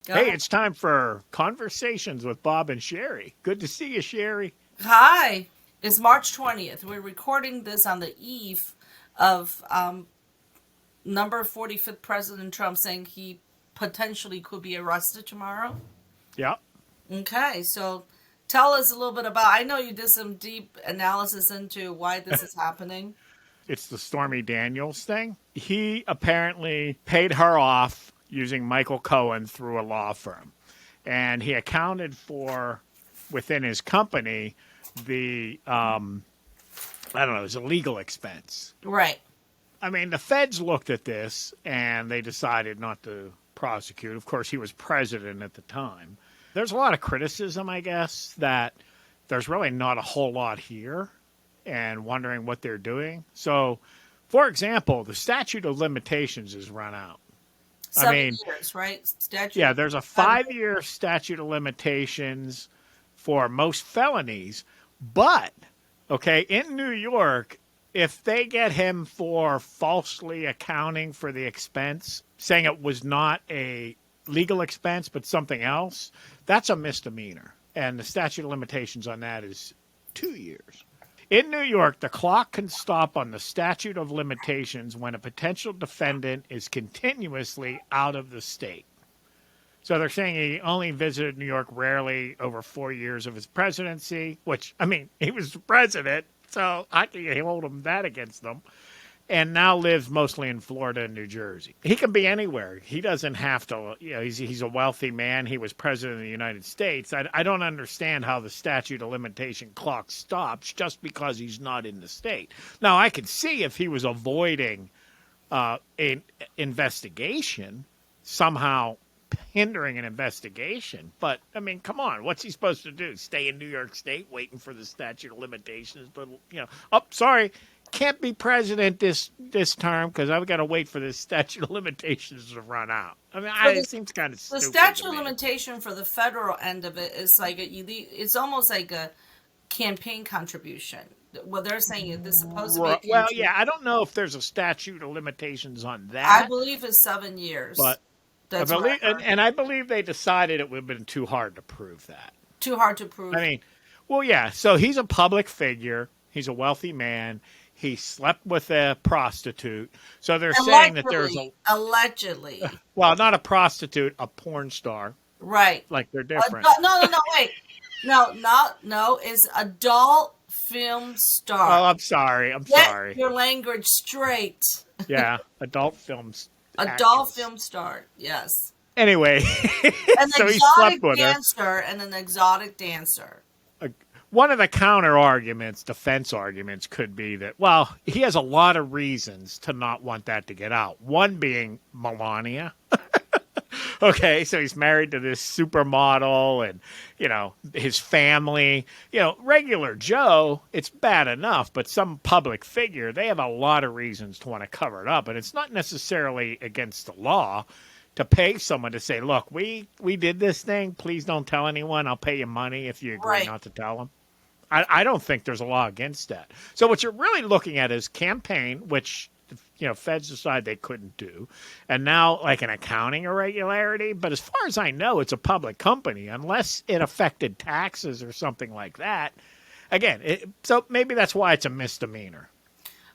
Go Hey, ahead. it's time for Conversations with Bob and Sherry. Good to see you, Sherry. Hi. It's March 20th. We're recording this on the eve of number 45th President Trump saying he potentially could be arrested tomorrow. Yeah, Okay, so tell us a little bit about. I know you did some deep analysis into why this is happening. it's the Stormy Daniels thing. He apparently paid her off using Michael Cohen through a law firm. And he accounted for, within his company, I don't know, it was a legal expense. Right. I mean, the feds looked at this and they decided not to prosecute. Of course, he was president at the time. There's a lot of criticism, I guess, that there's really not a whole lot here and wondering what they're doing. So, for example, the statute of limitations is run out. I 7 mean, years, right? Statute yeah, of there's a 7 5 year statute of limitations for most felonies, but, okay, in New York, if they get him for falsely accounting for the expense, saying it was not a legal expense but something else, that's a misdemeanor. And the statute of limitations on that is 2 years. In New York, the clock can stop on the statute of limitations when a potential defendant is continuously out of the state. So they're saying he only visited New York rarely over 4 years of his presidency, which, I mean, he was the president, so I can hold him that against them. And now lives mostly in Florida and New Jersey. He can be anywhere. He doesn't have to, he's a wealthy man. He was president of the United States. I don't understand how the statute of limitation clock stops just because he's not in the state. Now, I could see if he was avoiding an investigation, somehow hindering an investigation. But, I mean, come on. What's he supposed to do? Stay in New York State waiting for the statute of limitations? But, oh, sorry, can't be president this term because I've got to wait for this statute of limitations to run out. I mean, So it seems kind of the stupid to statute of me. limitation for the federal end of it is like it's almost like a campaign contribution. What they're saying is this is supposed to be a Well, campaign. yeah, I don't know if there's a statute of limitations on I that, believe it's 7 years. but I That's what believe, I heard. and I believe they decided it would have been too hard to prove that. Too hard to I prove. mean, well, yeah. So he's a public figure. He's a wealthy man. He slept with a prostitute. So they're saying that there's Allegedly. Allegedly. not a prostitute, a porn star. Right. Like they're different. No, wait. No, it's adult film Oh, star. I'm sorry. I'm Get sorry. your language straight. Yeah, adult films Adult actress. film star. Yes. Anyway, An so he slept exotic with her. dancer and an exotic dancer. One of the counter arguments, defense arguments, could be that, well, he has a lot of reasons to not want that to get out. One being Melania. Okay, so he's married to this supermodel and, his family. Regular Joe, it's bad enough, but some public figure, they have a lot of reasons to want to cover it up. And it's not necessarily against the law to pay someone to say, look, we did this thing. Please don't tell anyone. I'll pay you money if you agree Right. not to tell them. I don't think there's a law against that. So what you're really looking at is campaign, which feds decide they couldn't do, and now like an accounting irregularity. But as far as I know, it's a public company, unless it affected taxes or something like that. Again, so maybe that's why it's a misdemeanor.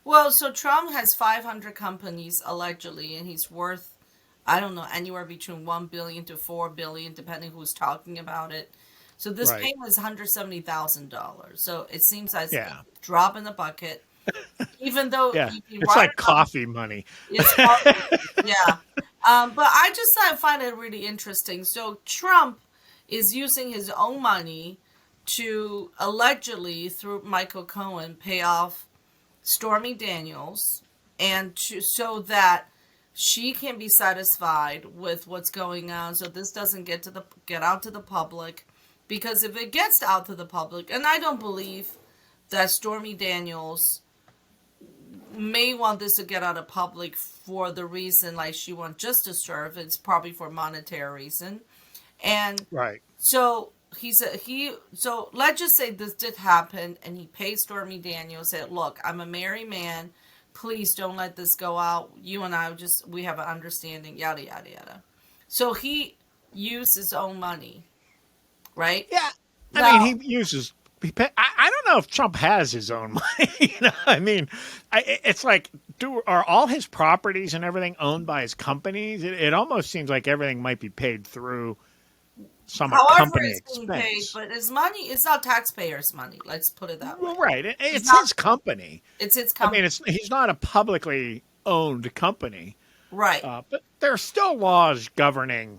Well, so Trump has 500 companies allegedly, and he's worth, I don't know, anywhere between 1 billion to 4 billion, depending who's talking about it. So this Right. payment is $170,000. So it seems like Yeah. a drop in the bucket. Even though Yeah. you can It's write like it up, coffee money. it's yeah. But I just find it really interesting. So Trump is using his own money to allegedly, through Michael Cohen, pay off Stormy Daniels, and so that she can be satisfied with what's going on. So this doesn't get out to the public, because if it gets out to the public, and I don't believe that Stormy Daniels may want this to get out of public for the reason like she wants just to serve. It's probably for monetary reason, and Right. so so let's just say this did happen, and he paid Stormy Daniels, said, "Look, I'm a married man. Please don't let this go out. You and I we have an understanding." Yada yada yada. So he use his own money, right? Yeah, I mean, Now, he uses. I don't know if Trump has his own money. I mean, it's like, are all his properties and everything owned by his companies? It almost seems like everything might be paid through some however, company it's being paid, expense. but his money is not taxpayers' money. Let's put it that way. Well, right. It's It's not. his company. It's his I mean, company, he's not a publicly owned company, right? but there are still laws governing,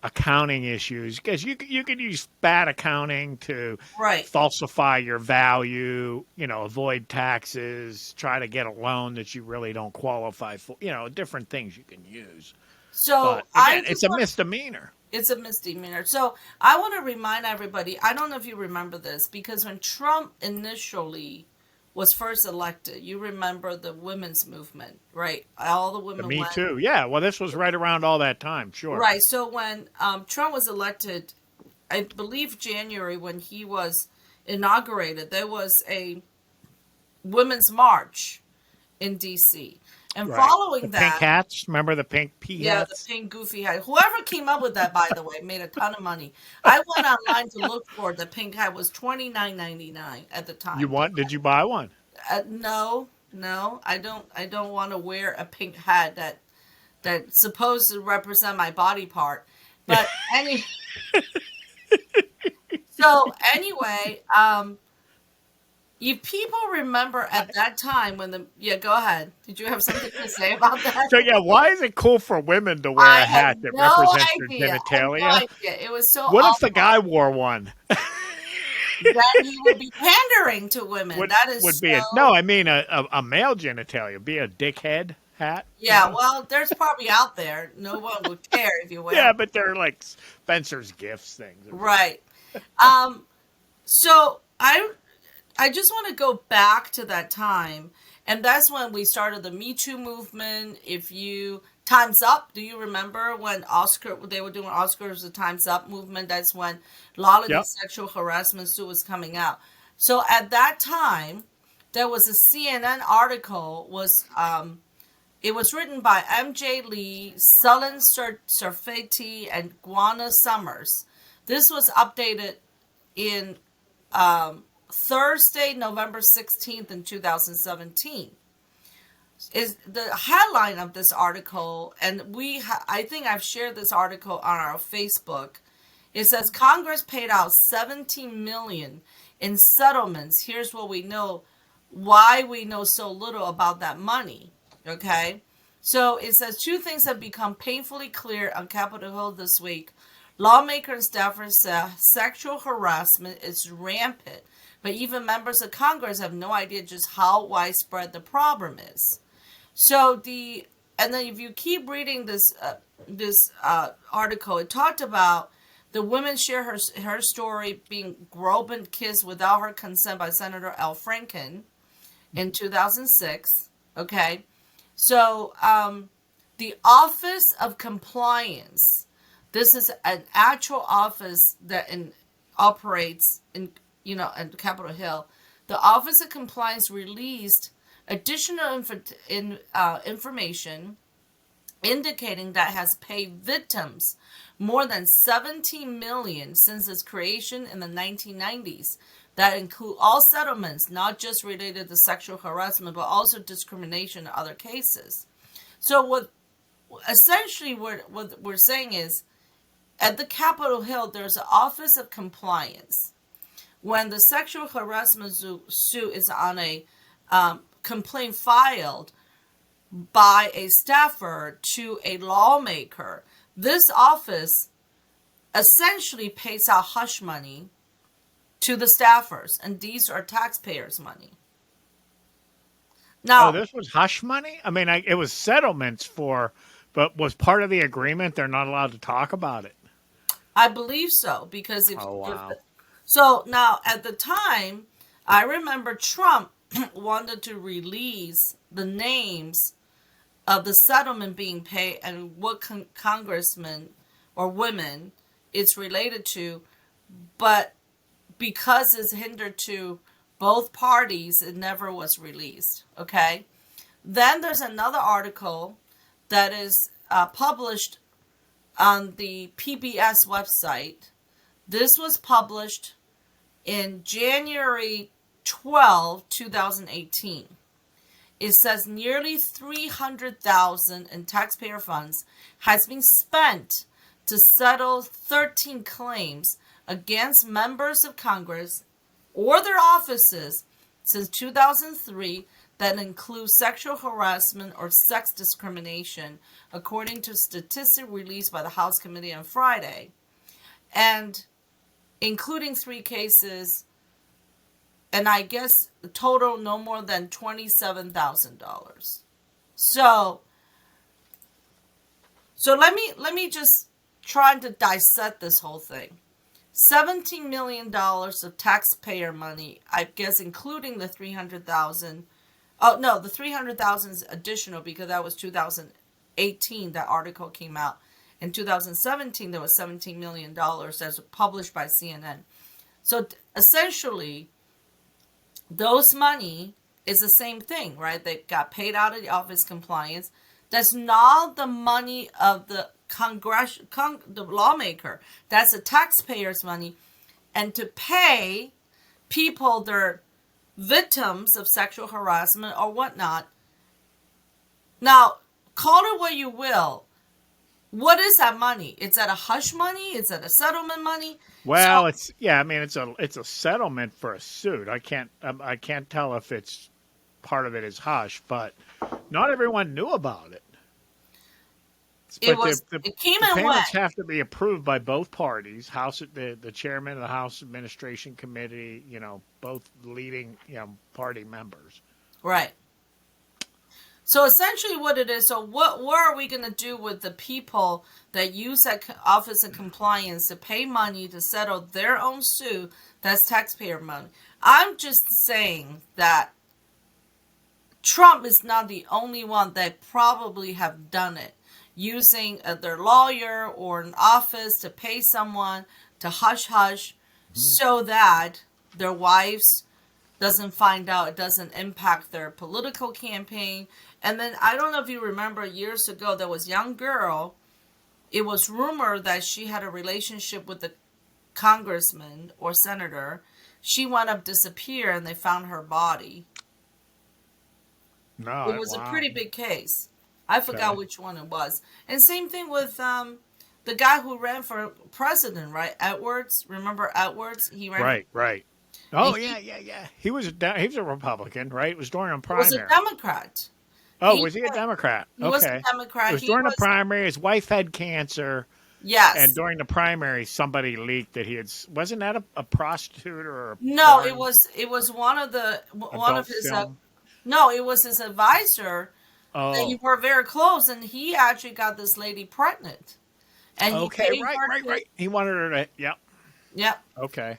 accounting issues because you could use bad accounting to Right. falsify your value, avoid taxes, try to get a loan that you really don't qualify for, different things you can use. So But I again, just it's a want misdemeanor. it's a misdemeanor. So I want to remind everybody. I don't know if you remember this because when Trump initially was first elected, you remember the women's movement, right? All the The women Me went. Too. Yeah, well, this was right around all that time, sure. Right. So when Trump was elected, I believe January when he was inaugurated, there was a women's march in D.C. And Right. The following pink that, hats. Remember the pink pea yeah, the hats? pink goofy hat. Whoever came up with that, by the way, made a ton of money. I went online to look for it. The pink hat was $29.99 at the time. Did you buy one? No, no, I don't want to wear a pink hat that's supposed to represent my body part. But anyway, if people remember at that time when go ahead. Did you have something to say about that? So yeah, why is it cool for women to wear I a had hat that no represents their idea. I had no genitalia? idea. It was so What if the awful. guy wore one? Then he would be pandering to women. would That would is be so. I mean a male genitalia, be a dickhead hat, Yeah, well, there's probably out there. No one would care if you wear Yeah, one. but they're like Spencer's Gifts things. Right. Um, so I just want to go back to that time, and that's when we started the Me Too movement. If you Times Up, do you remember when they were doing Oscars, the Times Up movement? That's when a lot of Yep. these sexual harassment suit was coming out. So at that time, there was a CNN article it was written by M.J. Lee, Sullen Surfati, and Guana Summers. This was updated in Thursday, November 16th in 2017. Is the headline of this article, and I think I've shared this article on our Facebook. It says Congress paid out 17 million in settlements. Here's what we know, why we know so little about that money. Okay, so it says two things have become painfully clear on Capitol Hill this week. Lawmakers and staffers say sexual harassment is rampant, but even members of Congress have no idea just how widespread the problem is. And then if you keep reading this article, it talked about the woman share her story being groped and kissed without her consent by Senator Al Franken in 2006. Okay, so the Office of Compliance. This is an actual office that operates in Capitol Hill. The Office of Compliance released additional information indicating that has paid victims more than 17 million since its creation in the 1990s. That include all settlements, not just related to sexual harassment, but also discrimination and other cases. So what we're saying is, at the Capitol Hill, there's an Office of Compliance. When the sexual harassment suit is on a complaint filed by a staffer to a lawmaker, this office essentially pays out hush money to the staffers, and these are taxpayers' money. Oh, Now, this was hush money? I mean, it was settlements but was part of the agreement they're not allowed to talk about it? I believe so because Oh, wow. so now at the time, I remember Trump wanted to release the names of the settlement being paid and what congressmen or women it's related to, but because it's hindered to both parties, it never was released. Okay. Then there's another article that is published on the PBS website. This was published in January 12, 2018. It says nearly $300,000 in taxpayer funds has been spent to settle 13 claims against members of Congress or their offices since 2003 that include sexual harassment or sex discrimination, according to statistics released by the House Committee on Friday, and including 3 cases, and I guess the total no more than $27,000. So let me just try to dissect this whole thing. $17 million of taxpayer money, I guess, including the $300,000. Oh no, the $300,000 is additional because that was 2018. That article came out. In 2017, there was $17 million as published by CNN. So essentially, those money is the same thing, right? They got paid out of the office compliance. That's not the money of the the lawmaker. That's the taxpayers' money. And to pay people that are victims of sexual harassment or whatnot. Now, call it what you will. What is that money? Is that a hush money? Is that a settlement money? Well, it's a settlement for a suit. I can't tell if it's part of it is hush, but not everyone knew about it. It came and went. Payments have to be approved by both parties. The chairman of the House Administration Committee, both leading party members. Right. So essentially what it is, so what are we going to do with the people that use that Office of Compliance to pay money to settle their own suit that's taxpayer money? I'm just saying that Trump is not the only one that probably have done it, using their lawyer or an office to pay someone to hush so that their wives doesn't find out, it doesn't impact their political campaign. And then I don't know if you remember years ago, there was a young girl. It was rumored that she had a relationship with the congressman or senator. She wound up disappear and they found her body. No, it was a pretty big case. I forgot which one it was. And same thing with the guy who ran for president, right? Edwards. Remember Edwards? He ran. Right. Oh, yeah. He was a Republican, right? It was during a primary. He was a Democrat. Oh, was he a Democrat? He was a Democrat. It was during the primary. His wife had cancer. Yes. And during the primary, somebody leaked that he had. Wasn't that a prostitute or a No, it was one of his. No, it was his advisor. Oh. That he were very close, and he actually got this lady pregnant. And right. He wanted her to. Yep. Okay.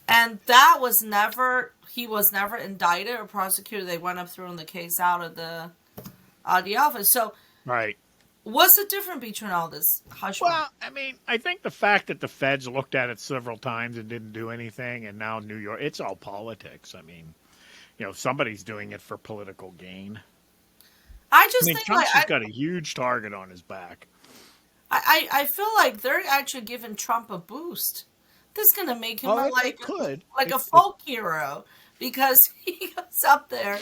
And he was never indicted or prosecuted. They went up throwing the case out of the office. So, right. What's the difference between all this hush? Well, I think the fact that the feds looked at it several times and didn't do anything, and now New York, it's all politics. Somebody's doing it for political gain. I think Trump's just got a huge target on his back. I feel like they're actually giving Trump a boost. This is going to make him a folk hero, because he goes up there.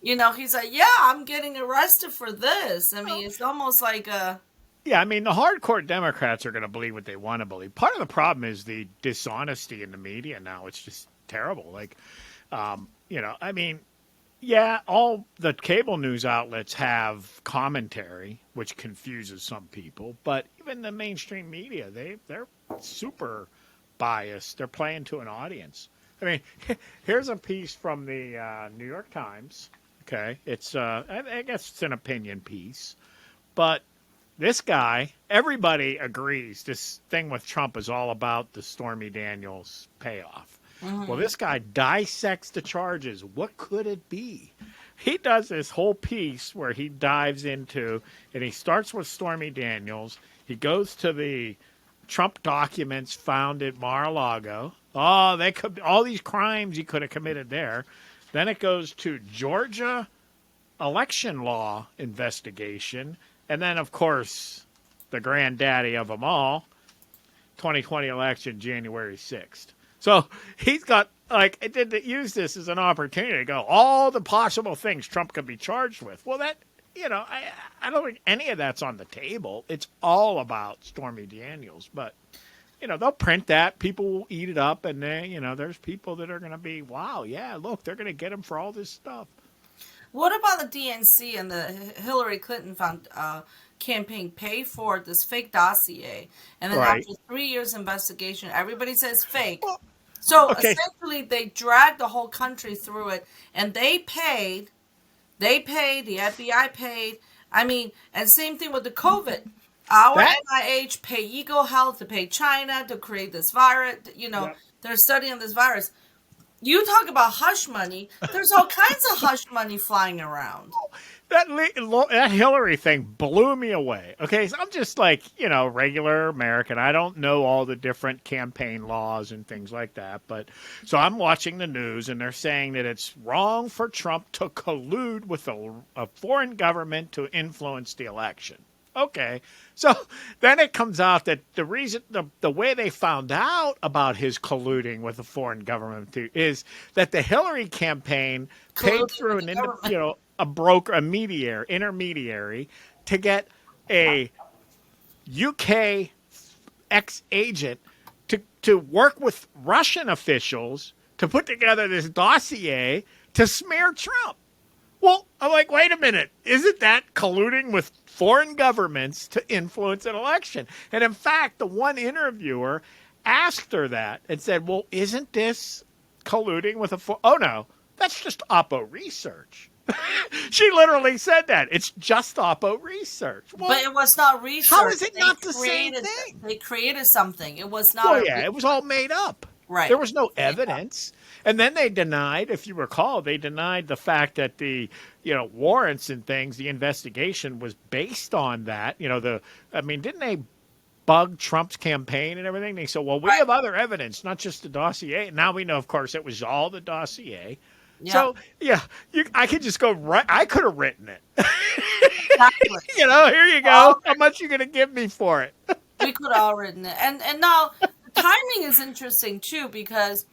He's like, yeah, I'm getting arrested for this. It's almost like a... Yeah, the hardcore Democrats are going to believe what they want to believe. Part of the problem is the dishonesty in the media now. It's just terrible. All the cable news outlets have commentary, which confuses some people. But even the mainstream media, they're super biased. They're playing to an audience. Here's a piece from the New York Times. Okay, it's I guess it's an opinion piece, but this guy, everybody agrees this thing with Trump is all about the Stormy Daniels payoff. Mm-hmm. Well, this guy dissects the charges. What could it be? He does this whole piece where he dives into, and he starts with Stormy Daniels. He goes to the Trump documents found at Mar-a-Lago. Oh, they could all these crimes he could have committed there. Then it goes to Georgia election law investigation. And then, of course, the granddaddy of them all. 2020 election, January 6th. So he's got, like, it did use this as an opportunity to go, all the possible things Trump could be charged with. Well, that, I don't think any of that's on the table. It's all about Stormy Daniels. But, they'll print that. People will eat it up. And then, there's people that are going to be, wow, yeah, look, they're going to get him for all this stuff. What about the DNC and the Hillary Clinton campaign pay for this fake dossier, and then Right. after 3 years investigation, everybody says fake. Well, So okay. essentially, they dragged the whole country through it, and they paid. The FBI paid. I mean, and same thing with the COVID. Our NIH pay Eagle Health to pay China to create this virus. Yep. They're studying this virus. You talk about hush money. There's all kinds of hush money flying around. That Hillary thing blew me away. Okay, so I'm just like, regular American. I don't know all the different campaign laws and things like that. But so I'm watching the news, and they're saying that it's wrong for Trump to collude with a foreign government to influence the election. Okay, so then it comes out that the way they found out about his colluding with a foreign government is that the Hillary campaign paid through intermediary to get a UK ex-agent to work with Russian officials to put together this dossier to smear Trump. Well, I'm like, wait a minute. Isn't that colluding with foreign governments to influence an election? And in fact, the one interviewer asked her that and said, well, isn't this colluding with oh, no, that's just Oppo research. She literally said that. It's just Oppo research. Well, but it was not research. How is it not the same thing? They created something. It was not. Well, yeah, it was all made up. Right. There was no evidence. And then they denied, if you recall, the fact that the, warrants and things, the investigation was based on that. Didn't they bug Trump's campaign and everything? They said, well, we have other evidence, not just the dossier. And now we know, of course, it was all the dossier. Yeah. So, yeah, I could just go right. I could have written it. Exactly. Here you go. How much you going to give me for it? We could have all written it. And now the timing is interesting, too, because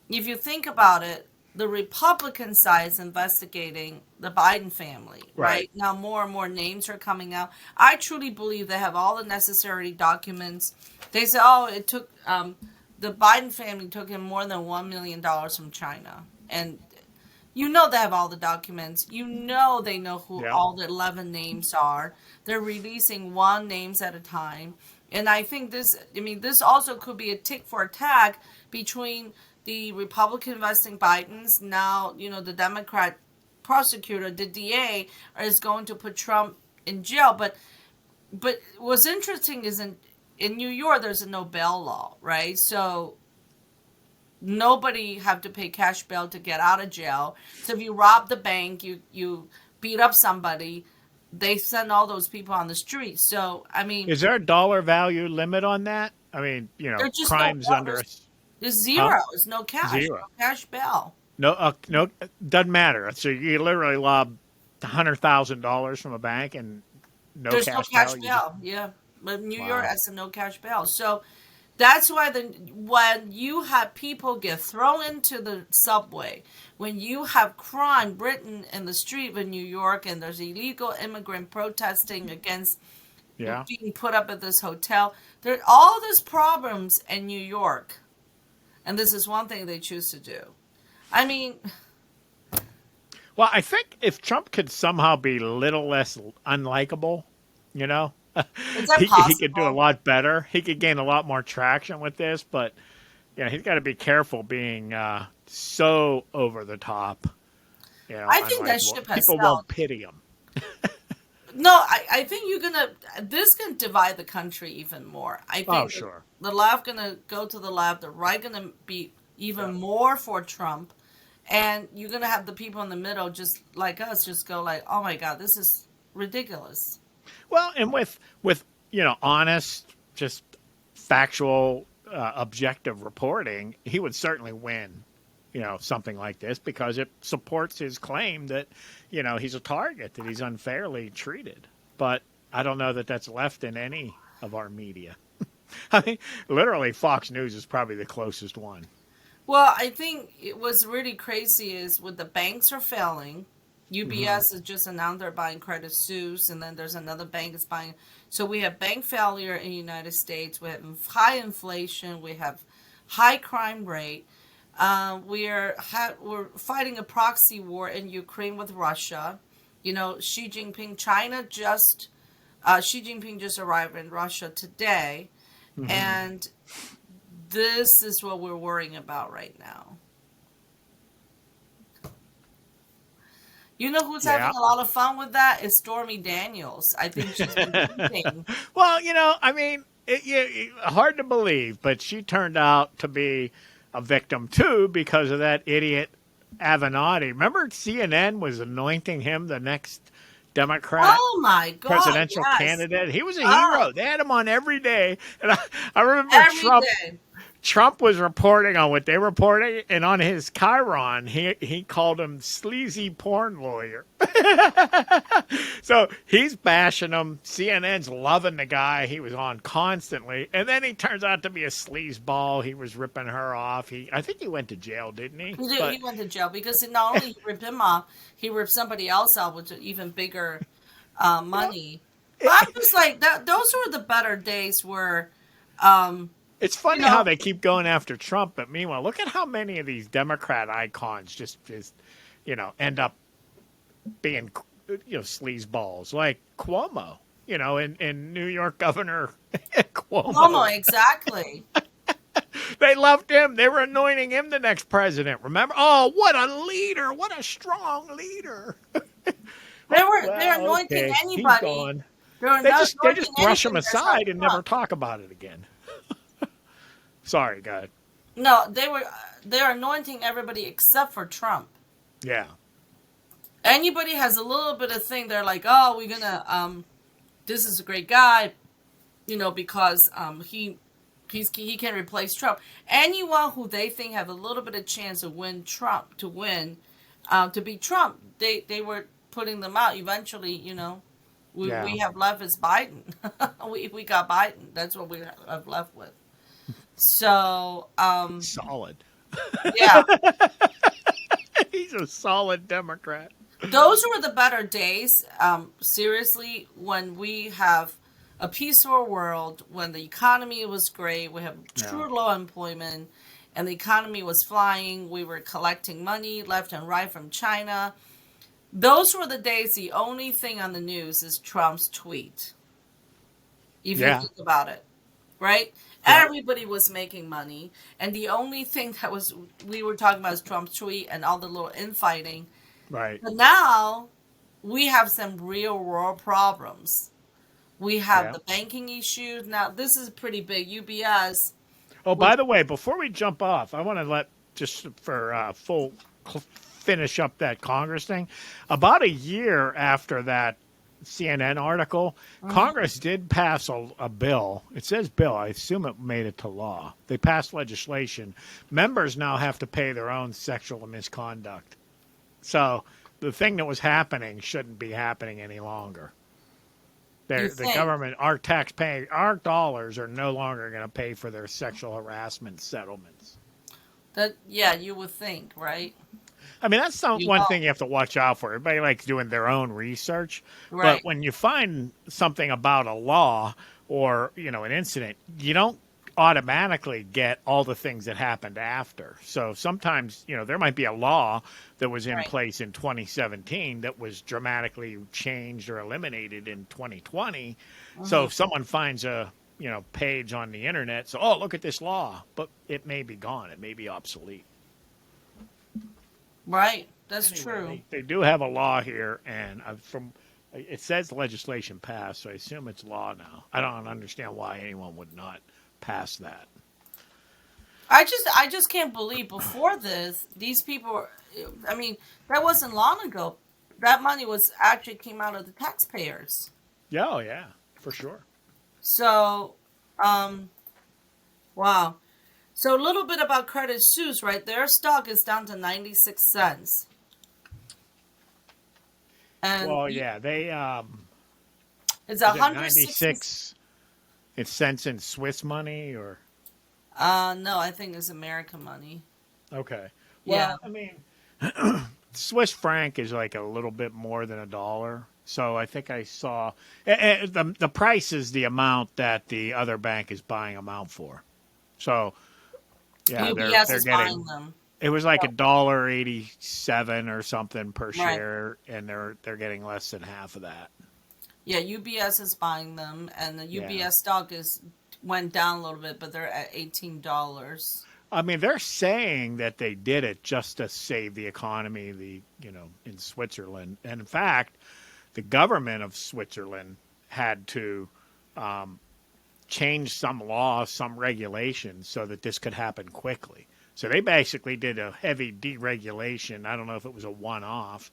if you think about it, the Republican side is investigating the Biden family, right? Now more and more names are coming out. I truly believe they have all the necessary documents. They say, it took, the Biden family took him more than $1 million from China. And they have all the documents. They know who all the 11 names are. They're releasing one names at a time. And I think this also could be a tick for tack between the Republican investing Biden's. Now, the Democrat prosecutor, the DA, is going to put Trump in jail. But what's interesting is in New York, there's a no bail law, right? So nobody have to pay cash bail to get out of jail. So if you rob the bank, you beat up somebody, they send all those people on the street. So, is there a dollar value limit on that? Crimes under... There's zero. There's no cash. Zero. No cash bail. No, doesn't matter. So you literally lob $100,000 from a bank and there's no cash bail. Yeah, but New York has a no cash bail. So that's why when you have people get thrown into the subway, when you have crime written in the street of New York, and there's illegal immigrant protesting against being put up at this hotel, there are all these problems in New York. And this is one thing they choose to do. Well, I think if Trump could somehow be a little less unlikable, is that he could do a lot better. He could gain a lot more traction with this. But, he's got to be careful being so over the top. I think that ship has people won't pity him. No, I think this can divide the country even more. I think the left going to go to the left, the right going to be even more for Trump, and you're going to have the people in the middle just like us just go like, oh my God, this is ridiculous. Well, and with honest, just factual, objective reporting, he would certainly win. Something like this, because it supports his claim that, he's a target, that he's unfairly treated. But, I don't know that that's left in any of our media. I mean, literally, Fox News is probably the closest one. Well, I think it was really crazy is with the banks are failing. Hmm. UBS has just announced they're buying Credit Suisse, and then there's another bank that's buying. So we have bank failure in the United States. We have high inflation. We have high crime rate. We're fighting a proxy war in Ukraine with Russia. You know, Xi Jinping just arrived in Russia today, Hmm. and this is what we're worrying about right now. You know who's having Yeah. a lot of fun with that is Stormy Daniels. I think she's been using. Well, I mean, hard to believe, but she turned out to be a victim too because of that idiot Avenatti. Remember, CNN was anointing him the next Democrat Oh my God! presidential Yes. candidate. He was a Oh, hero. They had him on every day, and I remember every Trump day. Trump was reporting on what they reporting, and on his Chiron, he called him sleazy porn lawyer. So he's bashing him. CNN's loving the guy. He was on constantly, and then he turns out to be a sleazeball. He was ripping her off. I think he went to jail, didn't he? He But went to jail because not only he ripped him off, he ripped somebody else off with even bigger you know, money. But I'm just like that. Those were the better days where, um, it's you funny how know, they keep going after Trump, but meanwhile, look at how many of these Democrat icons just end up being sleazeballs like Cuomo, in New York Governor Cuomo, Cuomo. exactly. They loved him. They were anointing him the next president. Remember? Oh, what a leader! What a strong leader! They're Well, anointing okay, he's anybody. gone. They're They anointing just brush him anybody that's not aside and never Trump. talk about it again. Sorry, God. No, they're anointing everybody except for Trump. Yeah, Anybody has a little bit of thing, they're like, oh, we're gonna this is a great guy, because he can replace Trump. Anyone who they think have a little bit of chance of to beat Trump, they were putting them out. Eventually, yeah, we have left is Biden. we got Biden. That's what we have left with. So solid. yeah, He's a solid Democrat. those were the better days. Seriously, when we have a peaceful world, when the economy was great, we have Yeah. true low employment, and the economy was flying. We were collecting money left and right from China. Those were the days. The only thing on the news is Trump's tweet. If you Yeah. think about it, right? Yep. Everybody was making money, and the only thing that was we were talking about is Trump's tweet and all the little infighting. Right. But now we have some real world problems. We have Yeah. the banking issues. Now, this is pretty big. UBS, Oh, which, by the way, before we jump off, I want to let just for finish up that Congress thing. About a year after that CNN article, mhm, Congress did pass a bill. It says bill. I assume it made it to law. They passed legislation. Members now have to pay their own sexual misconduct. So the thing that was happening shouldn't be happening any longer. you The think government, our taxpaying, our dollars are no longer going to pay for their sexual harassment settlements. that, yeah, you would think, right? I mean, that's You one thing hope, you have to watch out for. Everybody likes doing their own research, but right? when you find something about a law or an incident, you don't automatically get all the things that happened after. So sometimes there might be a law that was in Right. place in 2017 that was dramatically changed or eliminated in 2020. So Hmm. if someone finds a page on the internet, so oh, look at this law, but it may be gone, it may be obsolete. Right. That's Anyway, true. they do have a law here, and from it says legislation passed, so I assume it's law now. I don't understand why anyone would not pass that. I just can't believe before this, these people, I mean, that wasn't long ago. That money was actually came out of the taxpayers. Yeah, oh yeah, for sure. So, um, wow. So a little bit about Credit Suisse, right? Their stock is down to 96 cents. And Well, yeah, they It's Is it 160. 96 cents in Swiss money or? No, I think it's American money. Okay. Yeah. Well, I mean, Swiss franc is like a little bit more than a dollar. So I think I saw the price is the amount that the other bank is buying them out for. So yeah, UBS they're is buying getting them. it was like $1.87 or something per Right. share, and they're getting less than half of that. Yeah, UBS is buying them, and the Yeah. UBS stock is went down a little bit, but they're at $18. I mean, they're saying that they did it just to save the economy, in Switzerland. And in fact, the government of Switzerland had to change some laws, some regulations, so that this could happen quickly. So they basically did a heavy deregulation. I don't know if it was a one-off,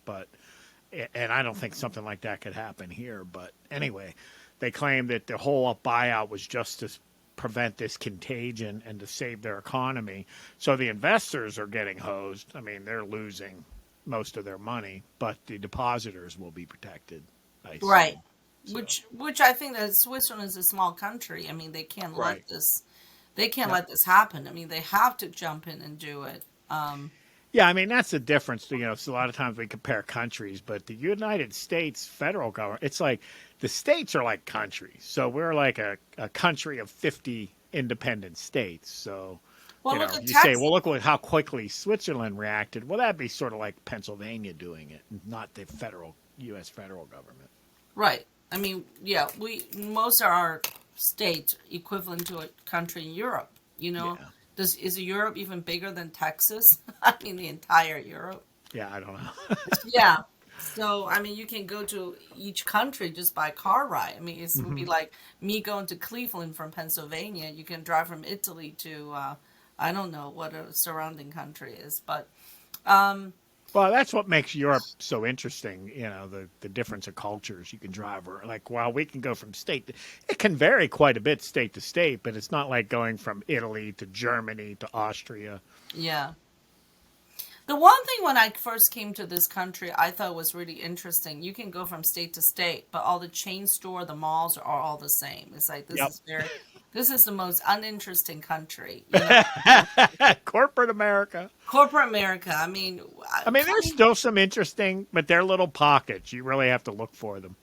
and I don't think something like that could happen here. But anyway, they claimed that the whole buyout was just to prevent this contagion and to save their economy. So the investors are getting hosed. I mean, they're losing most of their money, but the depositors will be protected, I assume. Right. So, Which I think that Switzerland is a small country. I mean, they can't right. let this they can't Yep. let this happen. I mean, they have to jump in and do it. Yeah, I mean, that's the difference. So a lot of times we compare countries, but the United States federal government, it's like the states are like countries. So we're like a country of 50 independent states. So, Well, look at you say, Texas. well, look how quickly Switzerland reacted. Well, that'd be sort of like Pennsylvania doing it, not the U.S. federal government. Right. I mean, yeah, we most of our states equivalent to a country in Europe. You know, Yeah. is Europe even bigger than Texas? I mean, the entire Europe. Yeah, I don't know. Yeah. So, I mean, you can go to each country just by car ride. I mean, it would be Hmm. like me going to Cleveland from Pennsylvania. You can drive from Italy to, I don't know what a surrounding country is, but um, Well, that's what makes Europe so interesting. The difference of cultures you can drive. Or like, while we can go from it can vary quite a bit state to state, but it's not like going from Italy to Germany to Austria. yeah. The one thing when I first came to this country, I thought was really interesting. You can go from state to state, but all the chain store, the malls are all the same. It's like Yep. this is the most uninteresting country. You know, Corporate America. corporate America. I mean, I mean, there's coming, still some interesting, but they're little pockets. You really have to look for them.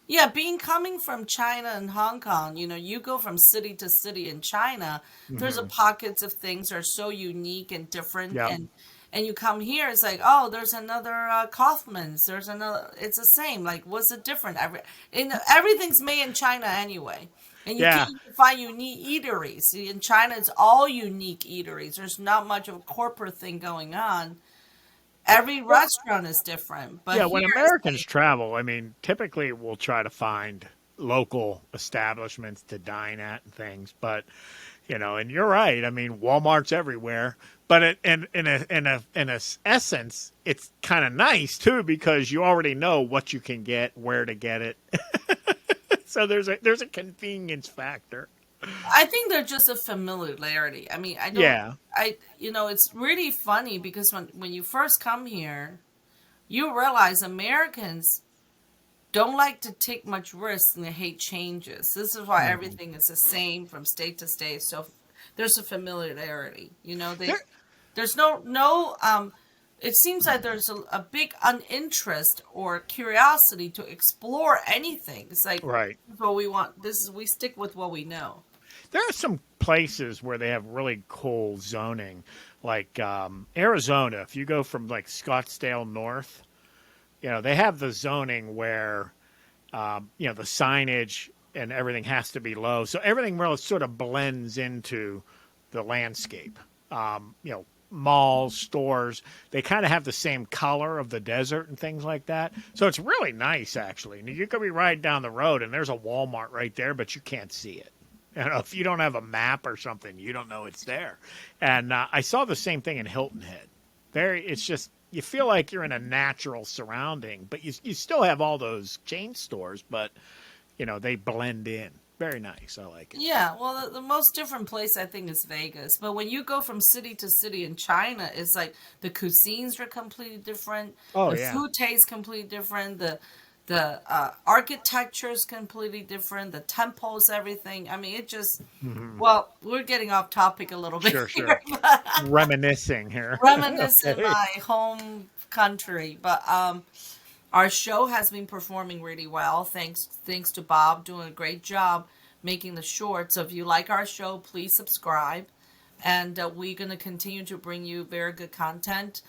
yeah, coming from China and Hong Kong, you go from city to city in China. There's a Hmm. pockets of things that are so unique and different, Yep. and you come here, it's like, oh, there's another Kaufman's. There's another. It's the same. Like, what's it different? Everything's made in China anyway, and you Yeah. can't even find unique eateries. In China, it's all unique eateries. There's not much of a corporate thing going on. Every restaurant is different, but Yeah, when here it's Americans like, travel, I mean, typically we'll try to find local establishments to dine at and things, but and you're right. I mean, Walmart's everywhere, but in a essence, it's kind of nice too because you already know what you can get, where to get it. So there's a convenience factor. I think they're just a familiarity. I mean, I don't. Yeah. It's really funny because when you first come here, you realize Americans don't like to take much risk and they hate changes. This is why Hmm. everything is the same from state to state. So there's a familiarity. There, There's no. It seems like there's a big uninterest or curiosity to explore anything. It's like, right. this is what we want. We stick with what we know. There are some places where they have really cool zoning, like Arizona. If you go from like Scottsdale north, they have the zoning where the signage and everything has to be low, so everything really sort of blends into the landscape. Malls, stores, they kind of have the same color of the desert and things like that. So it's really nice, actually. And you could be riding down the road and there's a Walmart right there, but you can't see it. If you don't have a map or something, you don't know it's there. And I saw the same thing in Hilton Head. It's just you feel like you're in a natural surrounding, but you still have all those chain stores, but they blend in. Very nice. I like it. Yeah, well, the most different place I think is Vegas. But when you go from city to city in China, it's like the cuisines are completely different. Oh The yeah. food tastes completely different. the architecture is completely different. The temples, everything. I mean, it just. Well, we're getting off topic a little bit Sure, here, sure. but Reminiscing here. reminiscing Okay. my home country. But our show has been performing really well. Thanks to Bob doing a great job making the shorts. So if you like our show, please subscribe. And we're going to continue to bring you very good content.